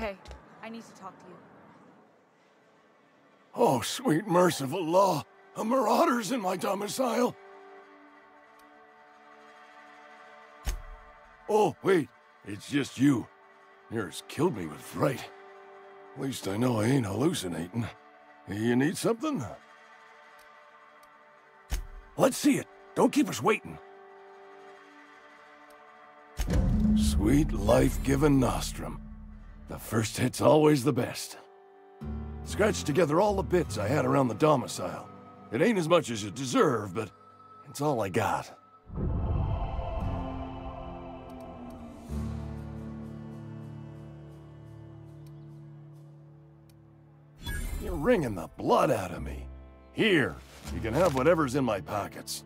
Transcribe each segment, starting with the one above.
Okay, I need to talk to you. Oh, sweet merciful law! A marauder's in my domicile! Oh, wait, it's just you. Yours killed me with fright. At least I know I ain't hallucinating. You need something? Let's see it. Don't keep us waiting. Sweet life-giving nostrum. The first hit's always the best. Scratched together all the bits I had around the domicile. It ain't as much as you deserve, but it's all I got. You're wringing the blood out of me. Here, you can have whatever's in my pockets.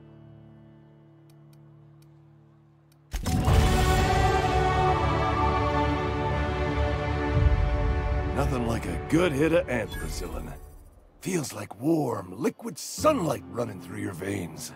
Nothing like a good hit of anthracillin. Feels like warm, liquid sunlight running through your veins.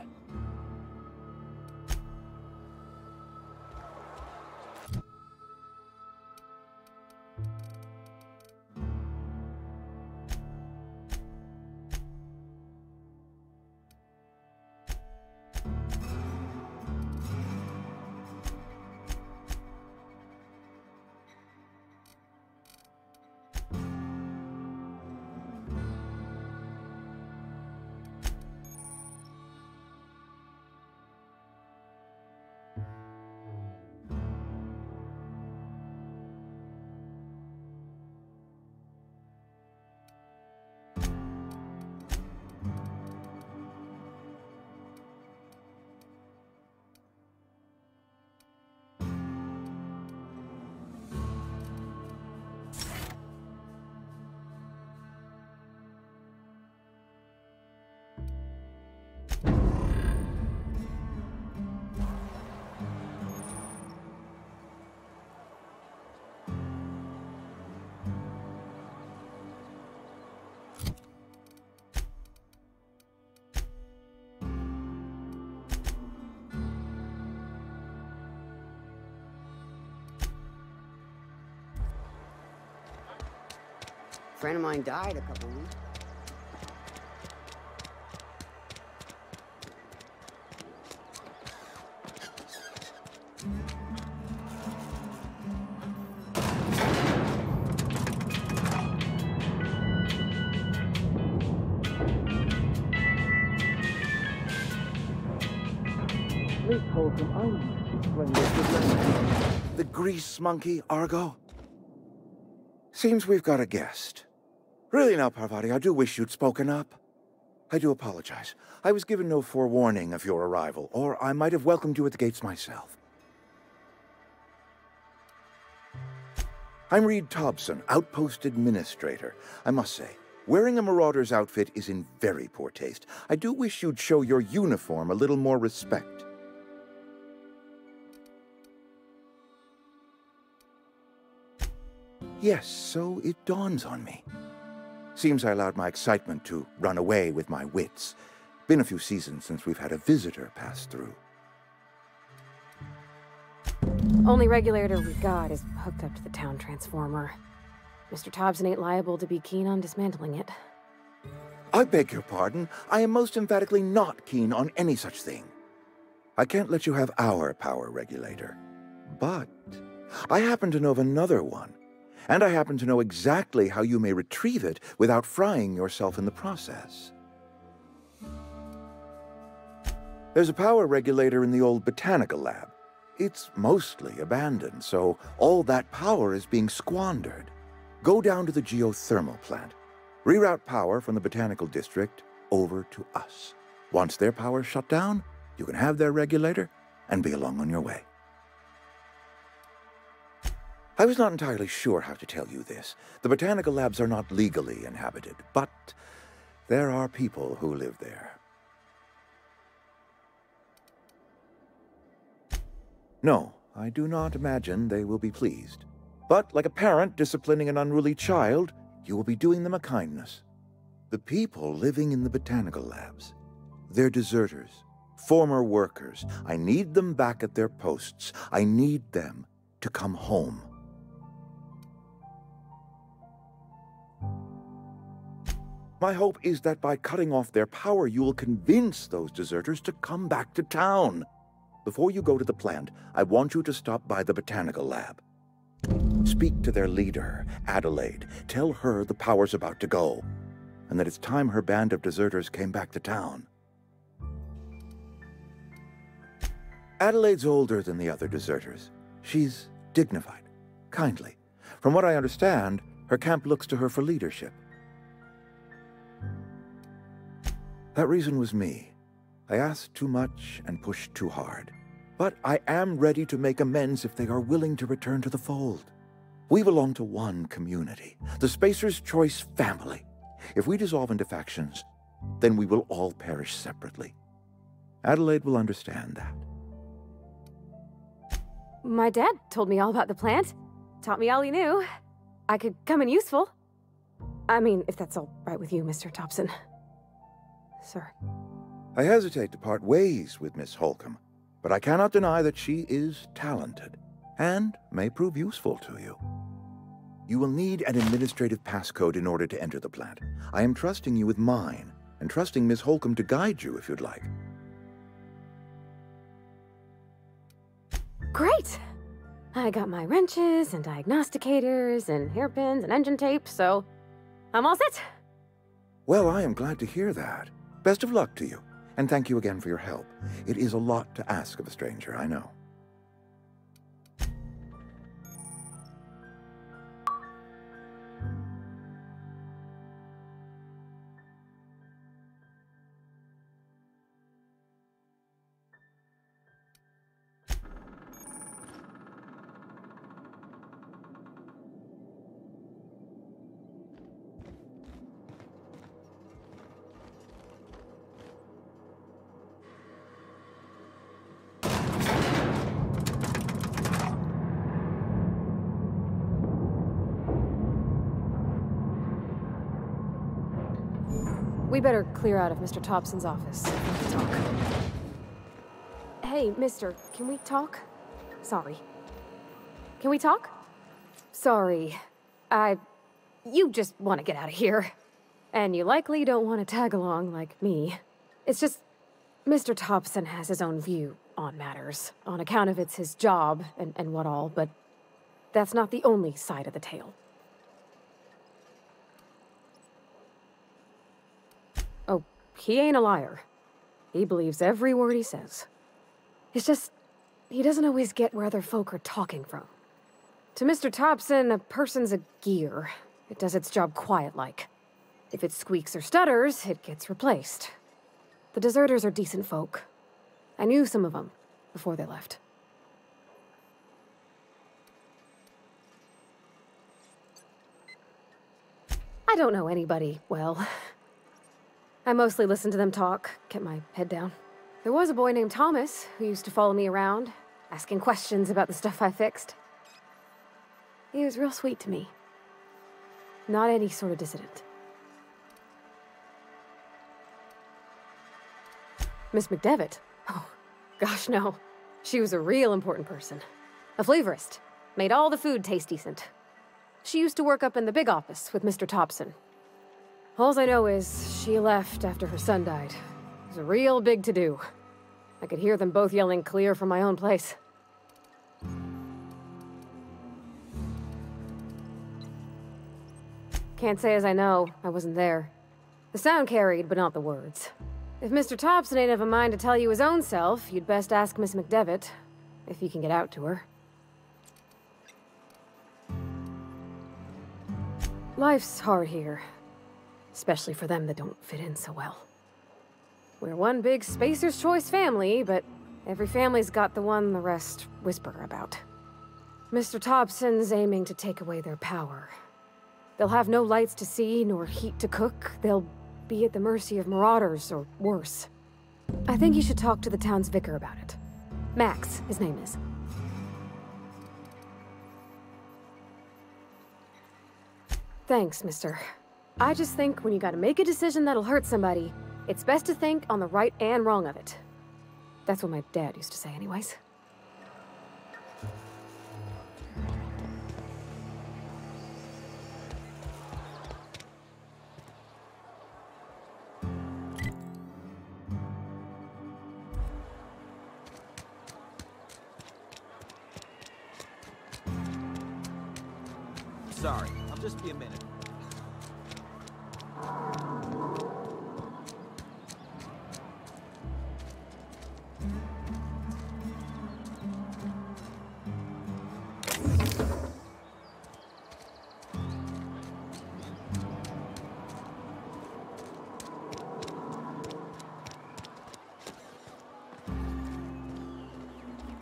A friend of mine died a couple weeks. The grease monkey, Argo? Seems we've got a guest. Really now, Parvati, I do wish you'd spoken up. I do apologize. I was given no forewarning of your arrival, or I might have welcomed you at the gates myself. I'm Reed Thompson, Outpost Administrator. I must say, wearing a marauder's outfit is in very poor taste. I do wish you'd show your uniform a little more respect. Yes, so it dawns on me. Seems I allowed my excitement to run away with my wits. Been a few seasons since we've had a visitor pass through. Only regulator we got is hooked up to the town transformer. Mr. Thompson ain't liable to be keen on dismantling it. I beg your pardon. I am most emphatically not keen on any such thing. I can't let you have our power regulator. But I happen to know of another one. And I happen to know exactly how you may retrieve it without frying yourself in the process. There's a power regulator in the old Botanical lab. It's mostly abandoned, so all that power is being squandered. Go down to the geothermal plant. Reroute power from the Botanical district over to us. Once their power's shut down, you can have their regulator and be along on your way. I was not entirely sure how to tell you this. The Botanical labs are not legally inhabited, but there are people who live there. No, I do not imagine they will be pleased. But like a parent disciplining an unruly child, you will be doing them a kindness. The people living in the Botanical labs, they're deserters, former workers. I need them back at their posts. I need them to come home. My hope is that by cutting off their power, you will convince those deserters to come back to town. Before you go to the plant, I want you to stop by the Botanical lab. Speak to their leader, Adelaide. Tell her the power's about to go, and that it's time her band of deserters came back to town. Adelaide's older than the other deserters. She's dignified, kindly. From what I understand, her camp looks to her for leadership. That reason was me. I asked too much and pushed too hard. But I am ready to make amends if they are willing to return to the fold. We belong to one community, the Spacer's Choice family. If we dissolve into factions, then we will all perish separately. Adelaide will understand that. My dad told me all about the plant. Taught me all he knew. I could come in useful. I mean, if that's all right with you, Mr. Thompson. Sir. I hesitate to part ways with Miss Holcomb, but I cannot deny that she is talented and may prove useful to you. You will need an administrative passcode in order to enter the plant. I am trusting you with mine, and trusting Miss Holcomb to guide you if you'd like. Great! I got my wrenches and diagnosticators and hairpins and engine tape, so I'm all set. Well, I am glad to hear that. Best of luck to you, and thank you again for your help. It is a lot to ask of a stranger, I know. We better clear out of Mr. Thompson's office so we can talk. Hey, mister, can we talk? Sorry. Can we talk? Sorry. You just want to get out of here. And you likely don't want to tag along like me. It's just, Mr. Thompson has his own view on matters, on account of it's his job and what all, but that's not the only side of the tale. Oh, he ain't a liar. He believes every word he says. It's just, he doesn't always get where other folk are talking from. To Mr. Thompson, a person's a gear. It does its job quiet-like. If it squeaks or stutters, it gets replaced. The deserters are decent folk. I knew some of them before they left. I don't know anybody well. I mostly listened to them talk, kept my head down. There was a boy named Thomas who used to follow me around, asking questions about the stuff I fixed. He was real sweet to me. Not any sort of dissident. Miss McDevitt? Oh, gosh, no. She was a real important person. A flavorist. Made all the food taste decent. She used to work up in the big office with Mr. Thompson. All I know is she left after her son died. It was a real big to-do. I could hear them both yelling clear from my own place. Can't say as I know. I wasn't there. The sound carried, but not the words. If Mr. Thompson ain't of a mind to tell you his own self, you'd best ask Miss McDevitt, if you can get out to her. Life's hard here. Especially for them that don't fit in so well. We're one big Spacer's Choice family, but every family's got the one the rest whisper about. Mr. Thompson's aiming to take away their power. They'll have no lights to see, nor heat to cook. They'll be at the mercy of marauders, or worse. I think you should talk to the town's vicar about it. Max, his name is. Thanks, mister. I just think when you gotta make a decision that'll hurt somebody, it's best to think on the right and wrong of it. That's what my dad used to say anyways. sorry. I'll just be a minute.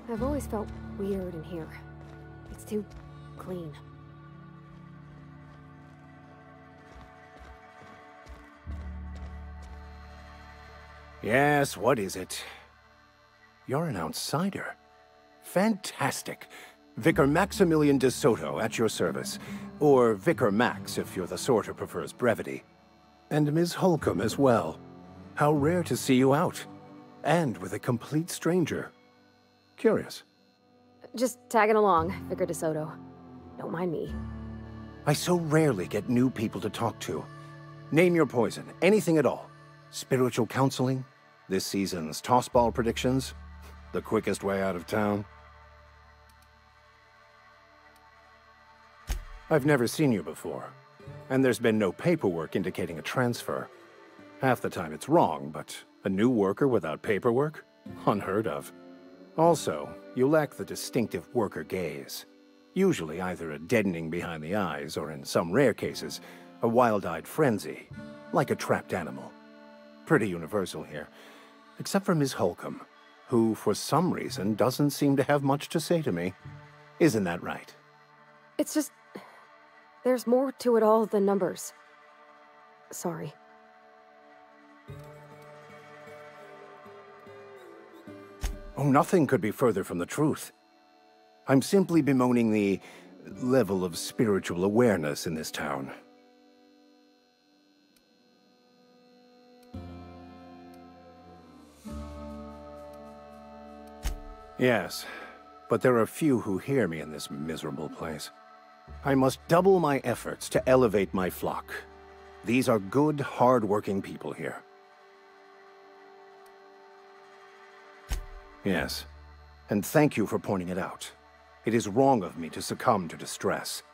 I've always felt weird in here. It's too clean. Yes, what is it? You're an outsider. Fantastic. Vicar Maximilian de Soto at your service. Or Vicar Max if you're the sort who prefers brevity. And Ms. Holcomb as well. How rare to see you out. And with a complete stranger. Curious. Just tagging along, Vicar DeSoto. Don't mind me. I so rarely get new people to talk to. Name your poison, anything at all. Spiritual counseling? This season's tossball predictions? The quickest way out of town? I've never seen you before, and there's been no paperwork indicating a transfer. Half the time it's wrong, but a new worker without paperwork? Unheard of. Also, you lack the distinctive worker gaze. Usually either a deadening behind the eyes, or in some rare cases, a wild-eyed frenzy, like a trapped animal. Pretty universal here, except for Ms. Holcomb, who, for some reason, doesn't seem to have much to say to me. Isn't that right? It's just... there's more to it all than numbers. Sorry. Oh, nothing could be further from the truth. I'm simply bemoaning the level of spiritual awareness in this town. Yes, but there are few who hear me in this miserable place. I must double my efforts to elevate my flock. These are good, hard-working people here. Yes, and thank you for pointing it out. It is wrong of me to succumb to distress.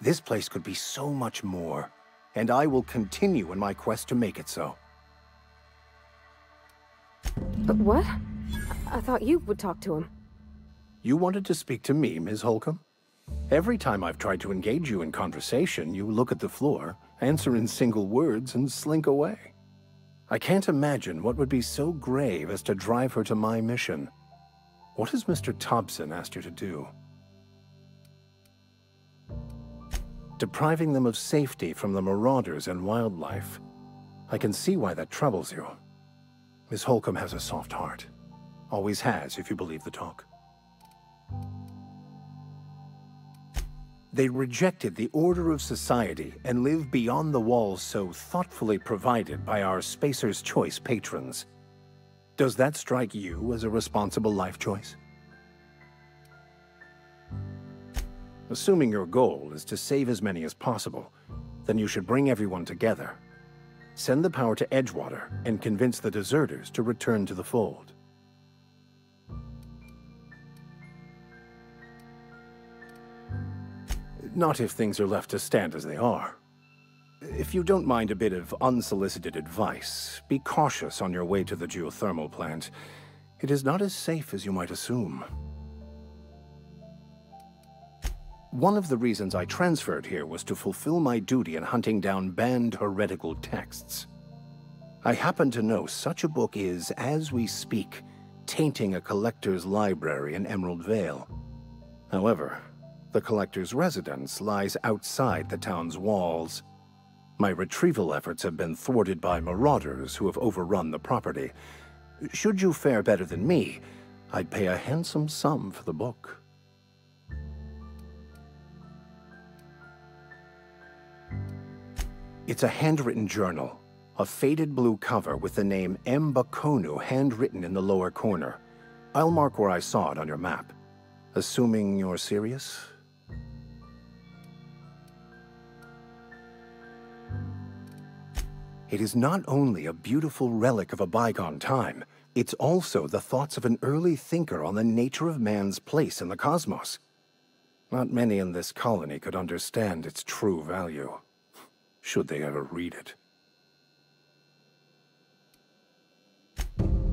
This place could be so much more, and I will continue in my quest to make it so. But what? I thought you would talk to him. You wanted to speak to me, Ms. Holcomb? Every time I've tried to engage you in conversation, you look at the floor, answer in single words, and slink away. I can't imagine what would be so grave as to drive her to my mission. What has Mr. Thompson asked you to do? Depriving them of safety from the marauders and wildlife. I can see why that troubles you. Miss Holcomb has a soft heart. Always has, if you believe the talk. They rejected the order of society and live beyond the walls so thoughtfully provided by our Spacer's Choice patrons. Does that strike you as a responsible life choice? Assuming your goal is to save as many as possible, then you should bring everyone together. Send the power to Edgewater and convince the deserters to return to the fold. Not if things are left to stand as they are. If you don't mind a bit of unsolicited advice, be cautious on your way to the geothermal plant. It is not as safe as you might assume. One of the reasons I transferred here was to fulfill my duty in hunting down banned heretical texts. I happen to know such a book is, as we speak, tainting a collector's library in Emerald Vale. However, the collector's residence lies outside the town's walls. My retrieval efforts have been thwarted by marauders who have overrun the property. Should you fare better than me, I'd pay a handsome sum for the book. It's a handwritten journal, a faded blue cover with the name M. Bakonu handwritten in the lower corner. I'll mark where I saw it on your map. Assuming you're serious? It is not only a beautiful relic of a bygone time, it's also the thoughts of an early thinker on the nature of man's place in the cosmos. Not many in this colony could understand its true value, should they ever read it.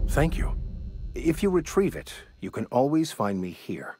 Thank you. If you retrieve it, you can always find me here.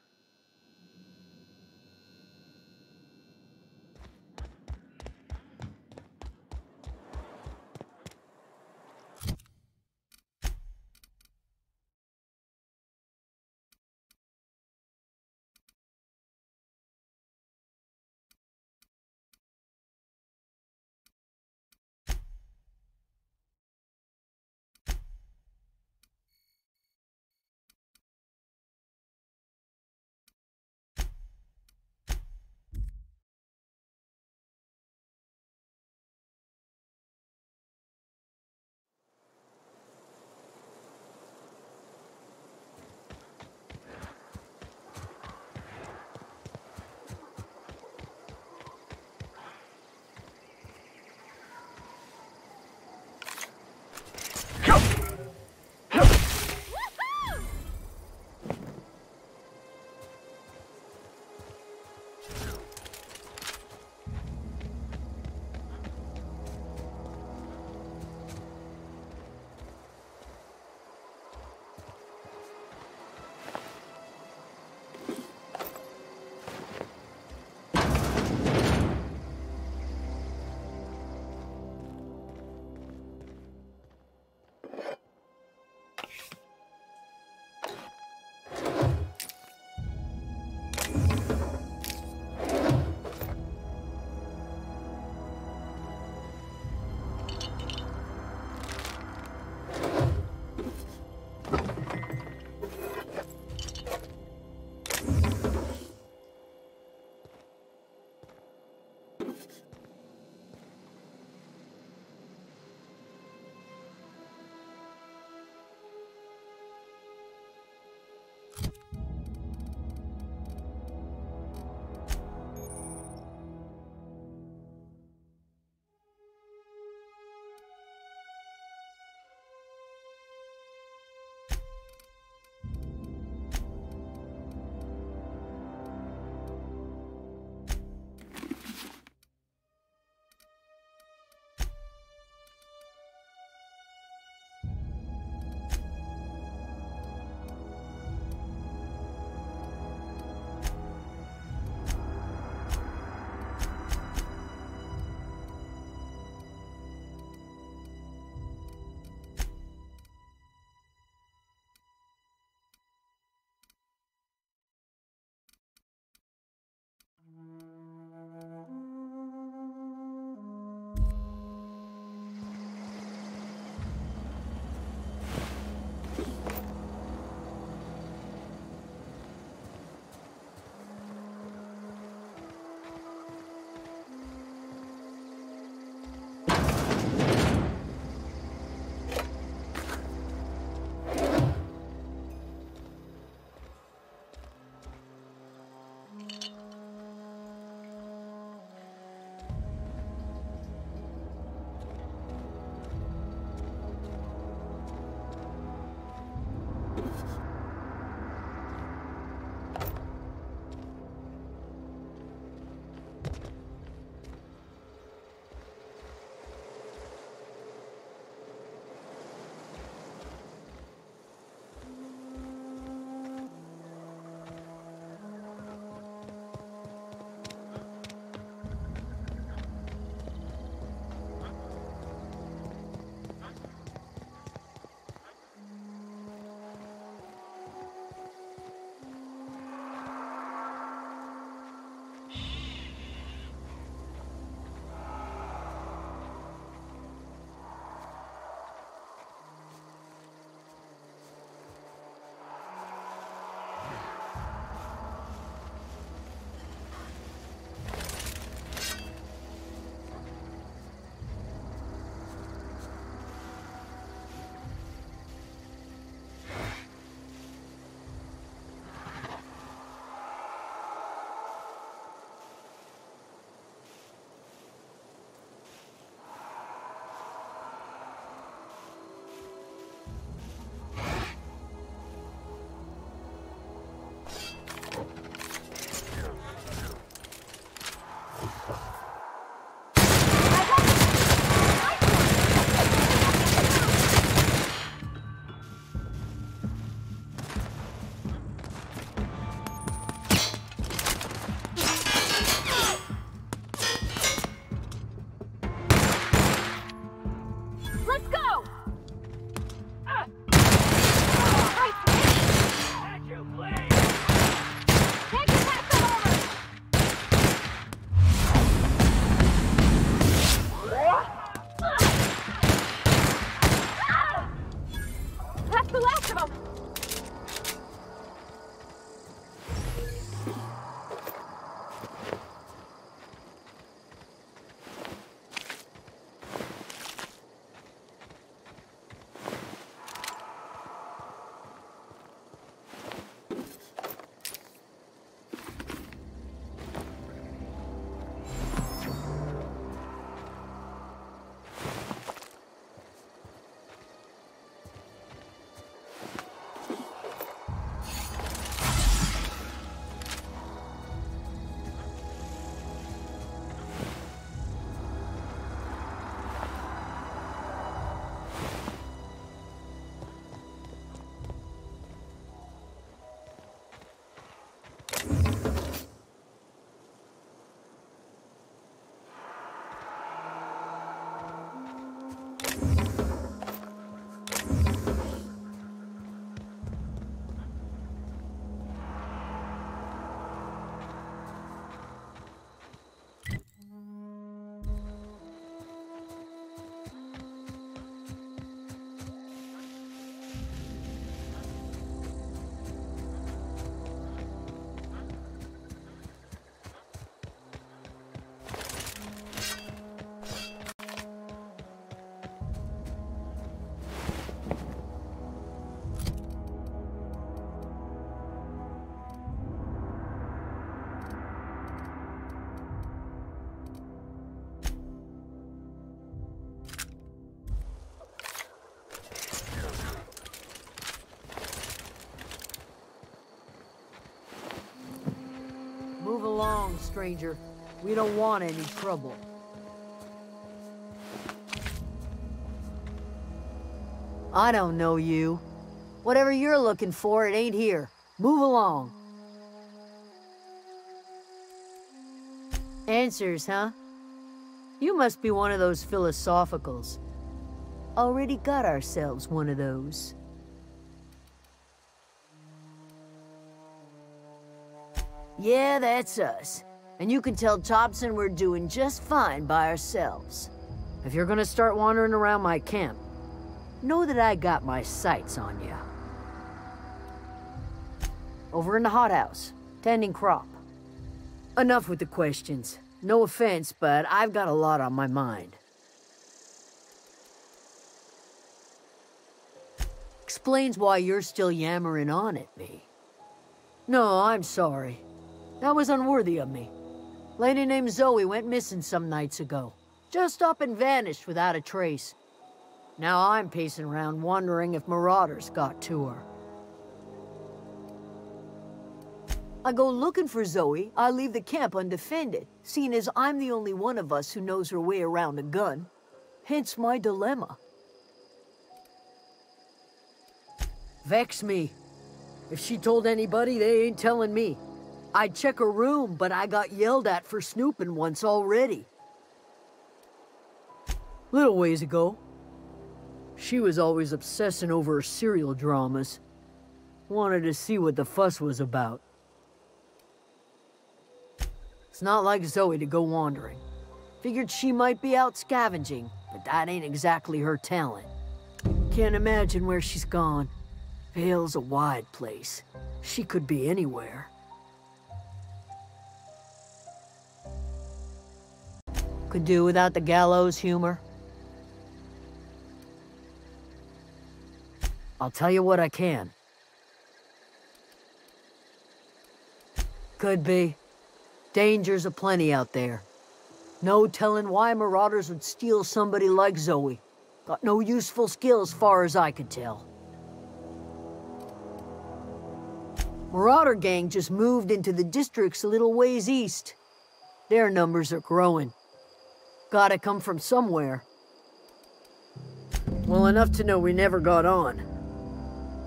stranger. We don't want any trouble. I don't know you. Whatever you're looking for, it ain't here. Move along. Answers, huh? You must be one of those philosophicals. Already got ourselves one of those. Yeah, that's us. And you can tell Thompson we're doing just fine by ourselves. If you're gonna start wandering around my camp, know that I got my sights on you. Over in the hothouse, tending crop. Enough with the questions. No offense, but I've got a lot on my mind. Explains why you're still yammering on at me. No, I'm sorry. That was unworthy of me. Lady named Zoe went missing some nights ago. Just up and vanished without a trace. Now I'm pacing around wondering if marauders got to her. I go looking for Zoe, I leave the camp undefended, seeing as I'm the only one of us who knows her way around a gun. Hence my dilemma. Vex me. If she told anybody, they ain't telling me. I'd check her room, but I got yelled at for snooping once already. Little ways ago. She was always obsessing over her serial dramas. Wanted to see what the fuss was about. It's not like Zoe to go wandering. Figured she might be out scavenging, but that ain't exactly her talent. Can't imagine where she's gone. Vale's a wide place. She could be anywhere. Could do without the gallows humor. I'll tell you what I can. Could be. Dangers aplenty out there. No telling why marauders would steal somebody like Zoe. Got no useful skills far as I could tell. Marauder gang just moved into the districts a little ways east. Their numbers are growing. Gotta come from somewhere. Well, enough to know we never got on.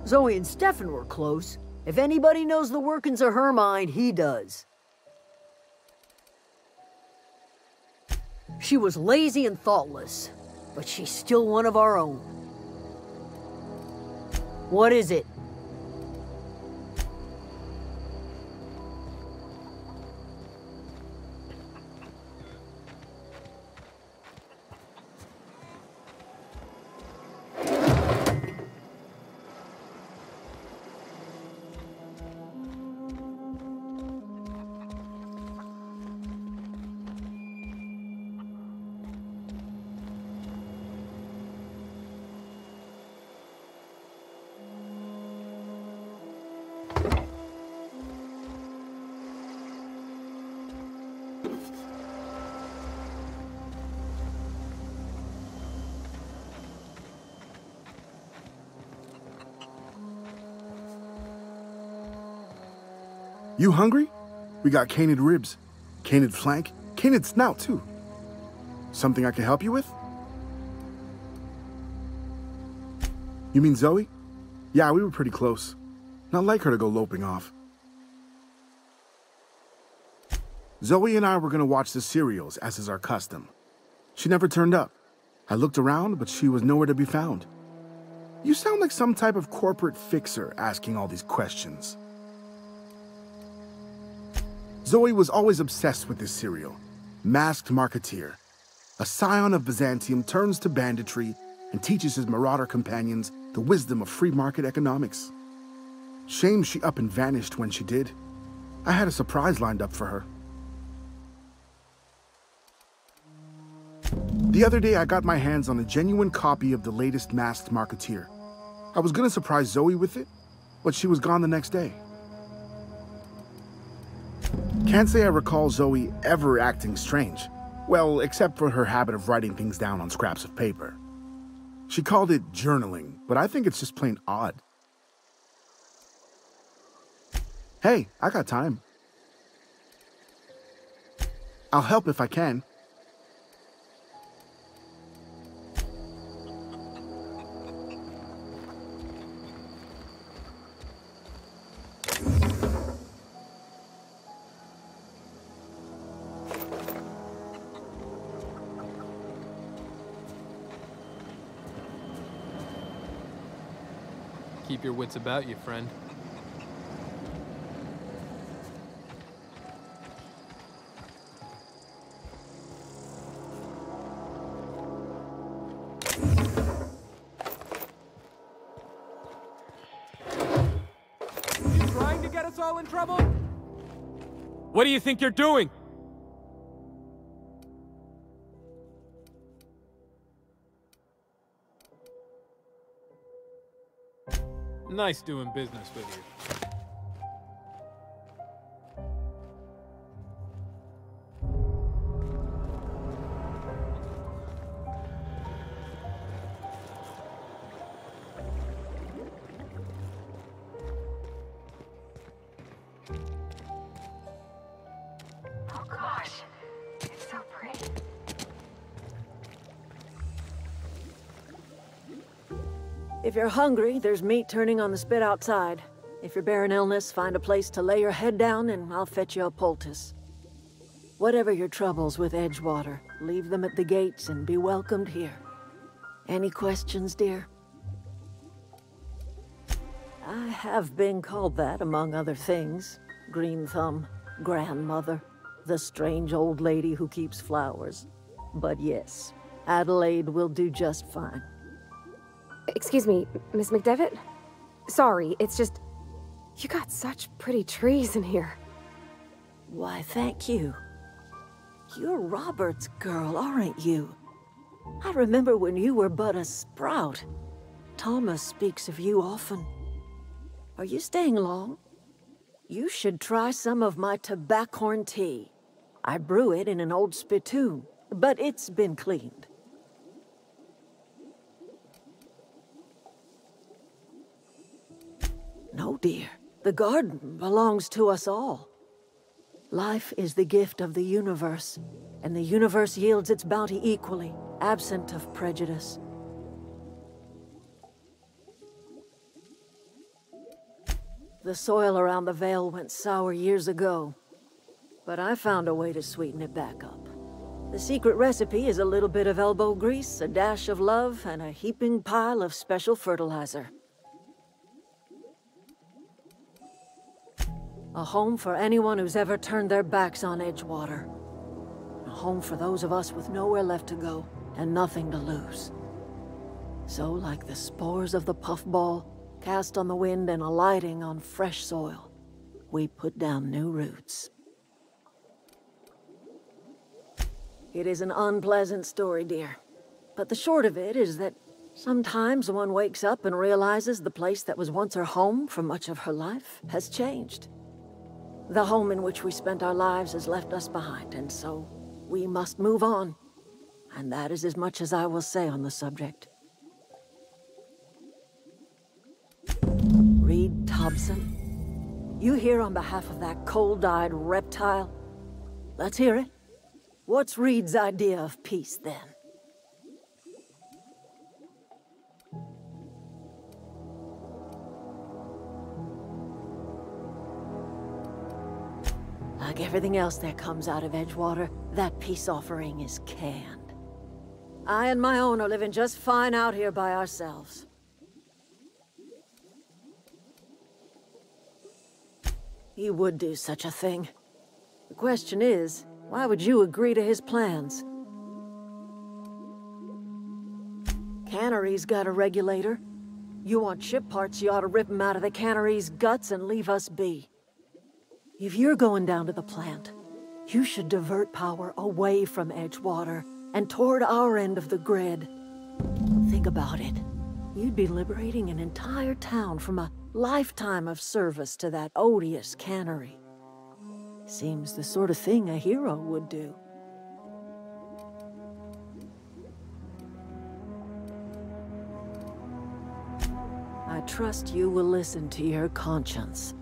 Zoe and Stefan were close. If anybody knows the workings of her mind, he does. She was lazy and thoughtless, but she's still one of our own. What is it? You hungry? We got canid ribs, canid flank, canid snout too. Something I can help you with? You mean Zoe? Yeah, we were pretty close. Not like her to go loping off. Zoe and I were gonna watch the serials, as is our custom. She never turned up. I looked around, but she was nowhere to be found. You sound like some type of corporate fixer asking all these questions. Zoe was always obsessed with this serial. Masked Marketeer. A scion of Byzantium turns to banditry and teaches his marauder companions the wisdom of free market economics. Shame she up and vanished when she did. I had a surprise lined up for her. The other day I got my hands on a genuine copy of the latest Masked Marketeer. I was gonna surprise Zoe with it, but she was gone the next day. Can't say I recall Zoe ever acting strange. Well, except for her habit of writing things down on scraps of paper. She called it journaling, but I think it's just plain odd. Hey, I got time. I'll help if I can. Keep your wits about you, friend. You trying to get us all in trouble? What do you think you're doing? Nice doing business with you. Oh gosh, it's so pretty. If you're hungry, there's meat turning on the spit outside. If you're bearing illness, find a place to lay your head down and I'll fetch you a poultice. Whatever your troubles with Edgewater, leave them at the gates and be welcomed here. Any questions, dear? I have been called that, among other things. Green Thumb, grandmother, the strange old lady who keeps flowers. But yes, Adelaide will do just fine. Excuse me, Miss McDevitt? Sorry, it's just... You got such pretty trees in here. Why, thank you. You're Robert's girl, aren't you? I remember when you were but a sprout. Thomas speaks of you often. Are you staying long? You should try some of my tobaccorn tea. I brew it in an old spittoon, but it's been cleaned. No, dear. The garden belongs to us all. Life is the gift of the universe, and the universe yields its bounty equally, absent of prejudice. The soil around the Vale went sour years ago, but I found a way to sweeten it back up. The secret recipe is a little bit of elbow grease, a dash of love, and a heaping pile of special fertilizer. A home for anyone who's ever turned their backs on Edgewater. A home for those of us with nowhere left to go and nothing to lose. So, like the spores of the puffball, cast on the wind and alighting on fresh soil, we put down new roots. It is an unpleasant story, dear. But the short of it is that sometimes one wakes up and realizes the place that was once her home for much of her life has changed. The home in which we spent our lives has left us behind, and so we must move on. And that is as much as I will say on the subject. Reed Thompson, you here on behalf of that cold-eyed reptile? Let's hear it. What's Reed's idea of peace, then? Like everything else that comes out of Edgewater, that peace offering is canned. I and my own are living just fine out here by ourselves. He would do such a thing. The question is, why would you agree to his plans? Cannery's got a regulator. You want ship parts, you ought to rip 'em out of the cannery's guts and leave us be. If you're going down to the plant, you should divert power away from Edgewater and toward our end of the grid. Think about it. You'd be liberating an entire town from a lifetime of service to that odious cannery. Seems the sort of thing a hero would do. I trust you will listen to your conscience.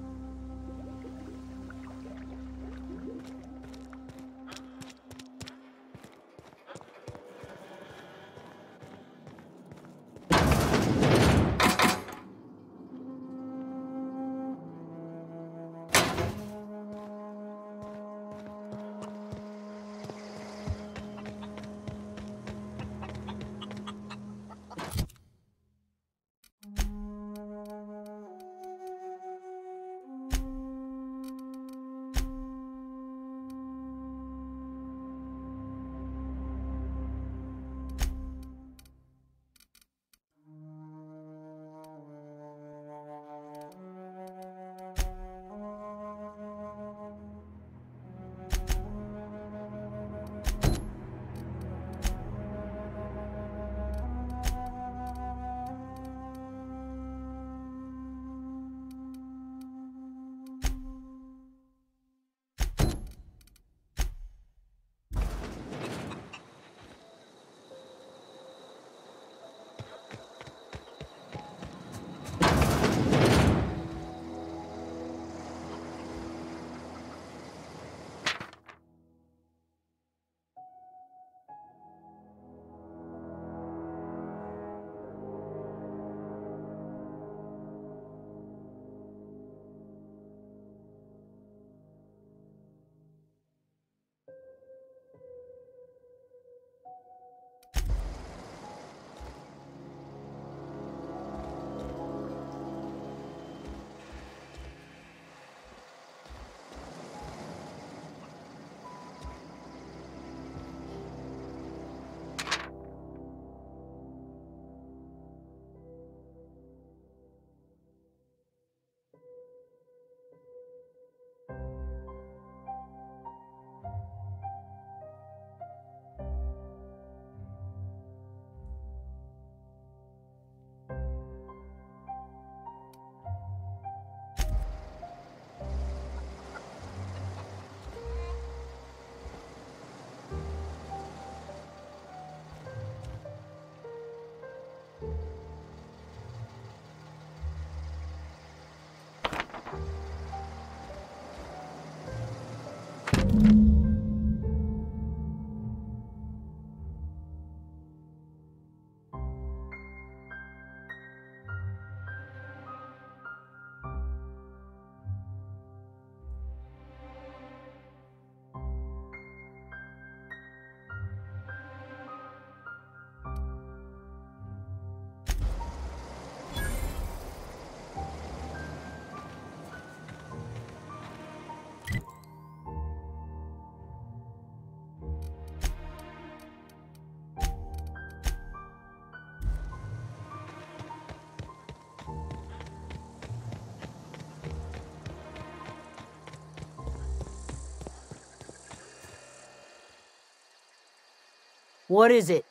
What is it?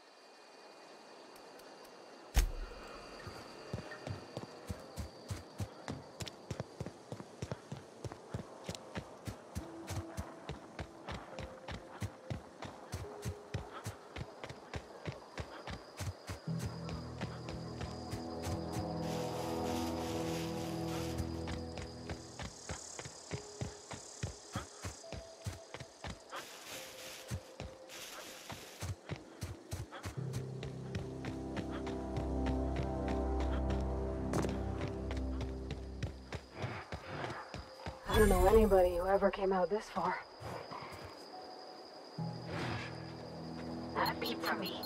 I don't know anybody who ever came out this far. Not a peep from me.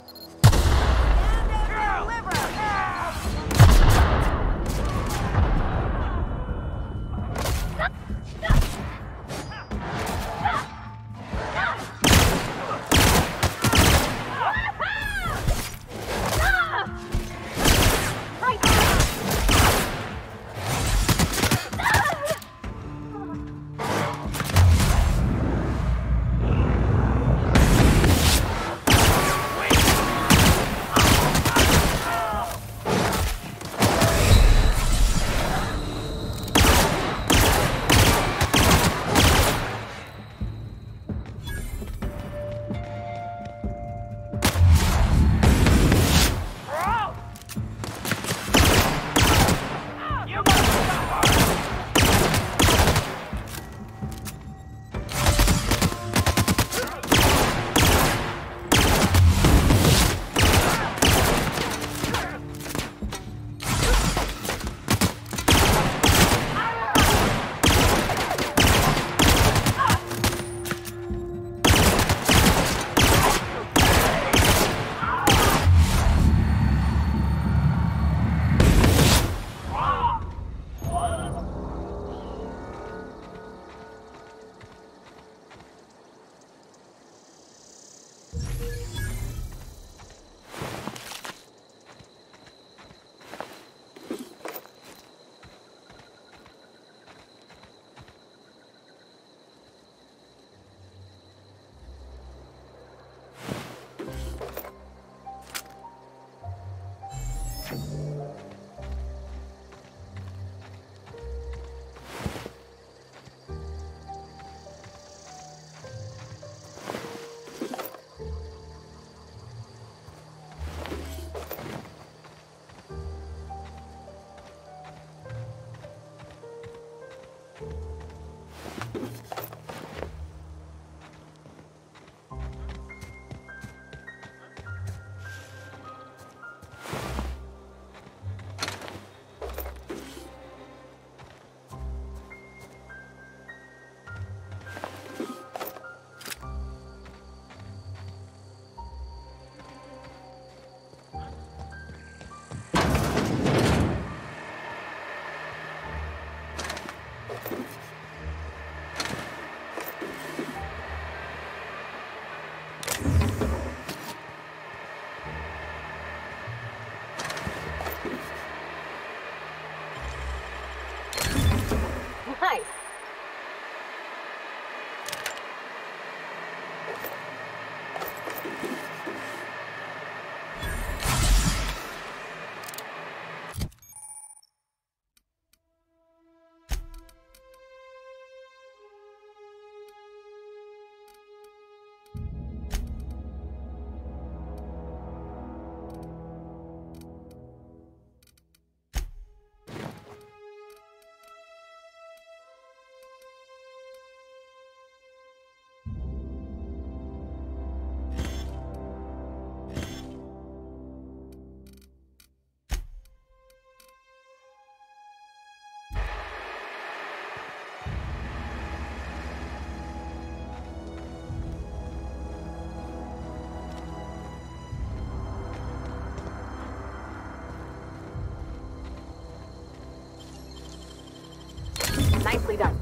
Nice. Nicely done.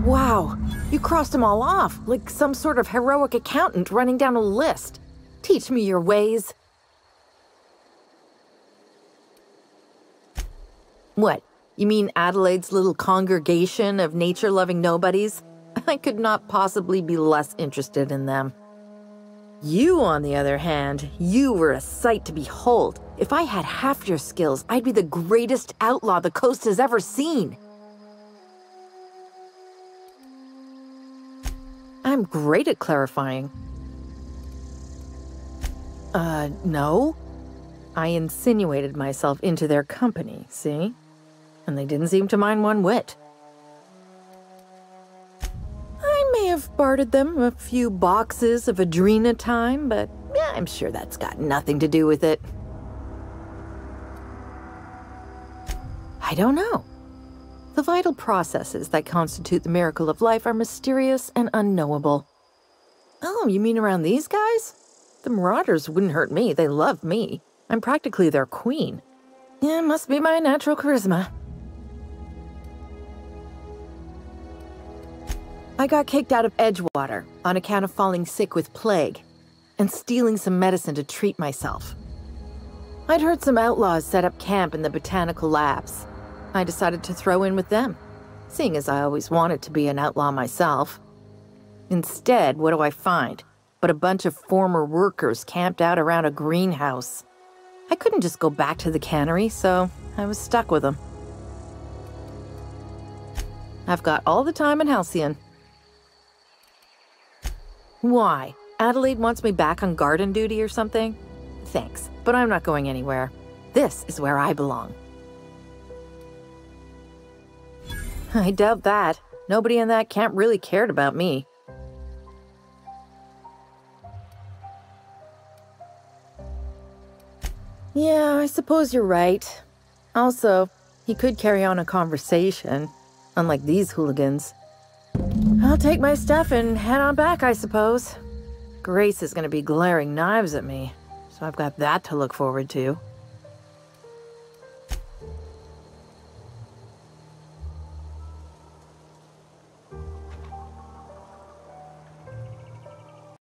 Wow, you crossed them all off, like some sort of heroic accountant running down a list. Teach me your ways. What? You mean Adelaide's little congregation of nature-loving nobodies? I could not possibly be less interested in them. You, on the other hand, you were a sight to behold. If I had half your skills, I'd be the greatest outlaw the coast has ever seen. I'm great at clarifying. No. I insinuated myself into their company, see? And they didn't seem to mind one whit. I may have bartered them a few boxes of Adrena time, but yeah, I'm sure that's got nothing to do with it. I don't know. The vital processes that constitute the miracle of life are mysterious and unknowable. Oh, you mean around these guys? The Marauders wouldn't hurt me. They love me. I'm practically their queen. Yeah, must be my natural charisma. I got kicked out of Edgewater on account of falling sick with plague and stealing some medicine to treat myself. I'd heard some outlaws set up camp in the Botanical labs. I decided to throw in with them, seeing as I always wanted to be an outlaw myself. Instead, what do I find but a bunch of former workers camped out around a greenhouse? I couldn't just go back to the cannery, so I was stuck with them. I've got all the time in Halcyon. Why? Adelaide wants me back on garden duty or something? Thanks, but I'm not going anywhere. This is where I belong. I doubt that. Nobody in that camp really cared about me. Yeah, I suppose you're right. Also, he could carry on a conversation, unlike these hooligans. I'll take my stuff and head on back, I suppose. Grace is going to be glaring knives at me, so I've got that to look forward to.